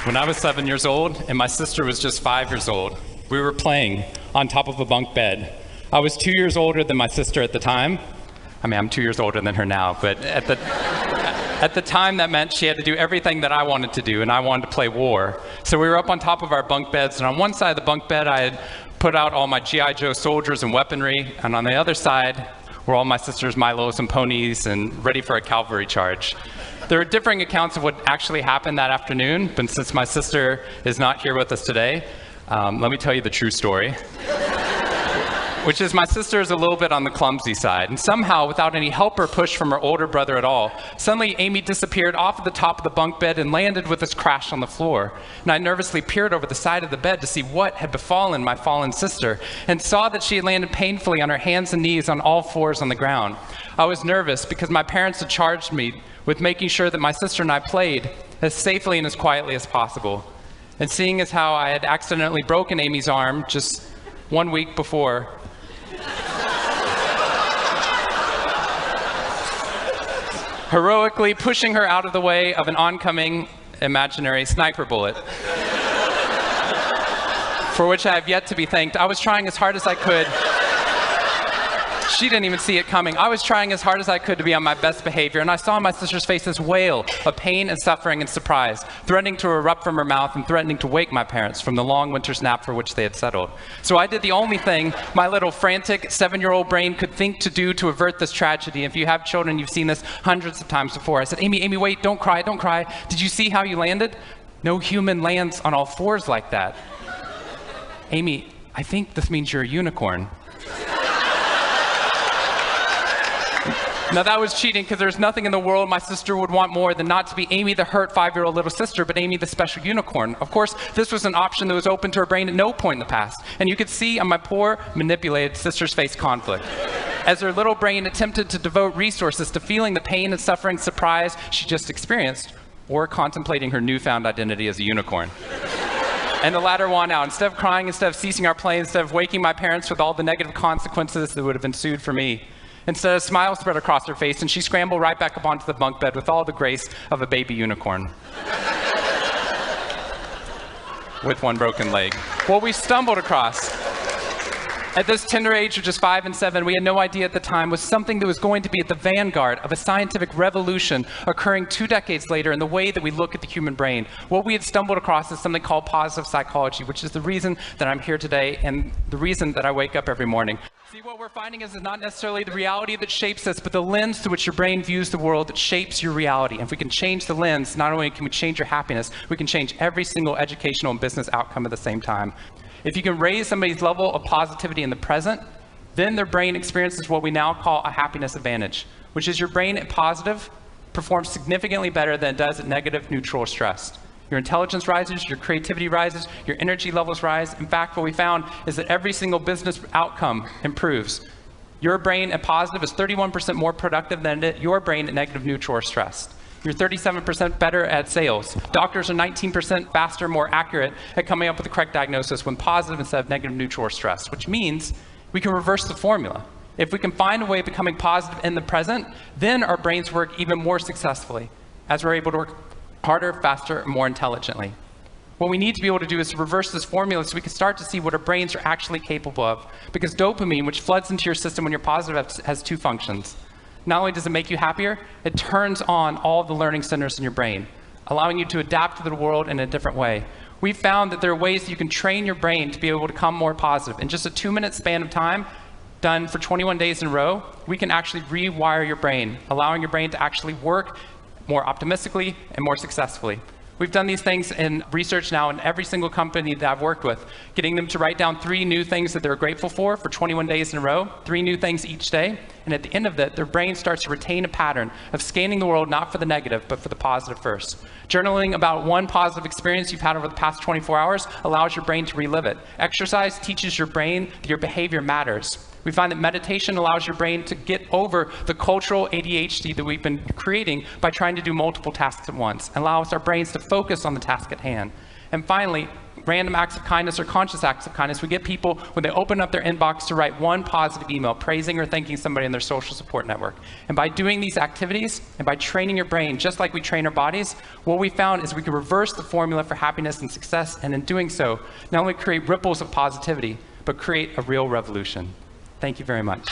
When I was 7 years old and my sister was just 5 years old, we were playing on top of a bunk bed. I was 2 years older than my sister at the time. I mean, I'm 2 years older than her now, but at the time that meant she had to do everything that I wanted to do, and I wanted to play war. So we were up on top of our bunk beds, and on one side of the bunk bed, I had put out all my G.I. Joe soldiers and weaponry, and on the other side were all my sister's Milos and ponies and ready for a cavalry charge. There are differing accounts of what actually happened that afternoon, but since my sister is not here with us today, let me tell you the true story. Which is my sister is a little bit on the clumsy side, and somehow, without any help or push from her older brother at all, suddenly Amy disappeared off of the top of the bunk bed and landed with us crash on the floor. And I nervously peered over the side of the bed to see what had befallen my fallen sister, and saw that she had landed painfully on her hands and knees on all fours on the ground. I was nervous because my parents had charged me with making sure that my sister and I played as safely and as quietly as possible. And seeing as how I had accidentally broken Amy's arm just 1 week before, heroically pushing her out of the way of an oncoming imaginary sniper bullet, for which I have yet to be thanked. I was trying as hard as I could. She didn't even see it coming. I was trying as hard as I could to be on my best behavior, and I saw my sister's face this wail of pain and suffering and surprise, threatening to erupt from her mouth and threatening to wake my parents from the long winter's nap for which they had settled. So I did the only thing my little frantic 7-year-old brain could think to do to avert this tragedy. If you have children, you've seen this hundreds of times before. I said, Amy, wait, don't cry, don't cry. Did you see how you landed? No human lands on all fours like that. Amy, I think this means you're a unicorn. Now that was cheating, because there's nothing in the world my sister would want more than not to be Amy the hurt 5-year-old little sister, but Amy the special unicorn. Of course, this was an option that was open to her brain at no point in the past. And you could see on my poor, manipulated sister's face conflict, as her little brain attempted to devote resources to feeling the pain and suffering surprise she just experienced, or contemplating her newfound identity as a unicorn. And the latter won out. Instead of crying, instead of ceasing our play, instead of waking my parents with all the negative consequences that would have ensued for me, instead, a smile spread across her face, and she scrambled right back up onto the bunk bed with all the grace of a baby unicorn. With one broken leg. What we stumbled across at this tender age of just 5 and 7, we had no idea at the time, was something that was going to be at the vanguard of a scientific revolution occurring 2 decades later in the way that we look at the human brain. What we had stumbled across is something called positive psychology, which is the reason that I'm here today and the reason that I wake up every morning. See, what we're finding is not necessarily the reality that shapes us, but the lens through which your brain views the world that shapes your reality. And if we can change the lens, not only can we change your happiness, we can change every single educational and business outcome at the same time. If you can raise somebody's level of positivity in the present, then their brain experiences what we now call a happiness advantage, which is your brain at positive performs significantly better than it does at negative, neutral, or stressed. Your intelligence rises, your creativity rises, your energy levels rise. In fact, what we found is that every single business outcome improves. Your brain at positive is 31% more productive than your brain at negative, neutral, or stressed. You're 37% better at sales. Doctors are 19% faster, more accurate at coming up with the correct diagnosis when positive instead of negative, neutral, or stressed, which means we can reverse the formula. If we can find a way of becoming positive in the present, then our brains work even more successfully as we're able to work harder, faster, and more intelligently. What we need to be able to do is to reverse this formula so we can start to see what our brains are actually capable of. Because dopamine, which floods into your system when you're positive, has 2 functions. Not only does it make you happier, it turns on all the learning centers in your brain, allowing you to adapt to the world in a different way. We've found that there are ways that you can train your brain to be able to become more positive. In just a 2-minute span of time, done for 21 days in a row, we can actually rewire your brain, allowing your brain to actually work more optimistically and more successfully. We've done these things in research now in every single company that I've worked with, getting them to write down 3 new things that they're grateful for 21 days in a row, 3 new things each day. And at the end of that, their brain starts to retain a pattern of scanning the world not for the negative, but for the positive first. Journaling about one positive experience you've had over the past 24 hours allows your brain to relive it. Exercise teaches your brain that your behavior matters. We find that meditation allows your brain to get over the cultural ADHD that we've been creating by trying to do multiple tasks at once, and allows our brains to focus on the task at hand. And finally, random acts of kindness or conscious acts of kindness. We get people, when they open up their inbox, to write one positive email praising or thanking somebody in their social support network. And by doing these activities and by training your brain, just like we train our bodies, what we found is we can reverse the formula for happiness and success, and in doing so, not only create ripples of positivity, but create a real revolution. Thank you very much.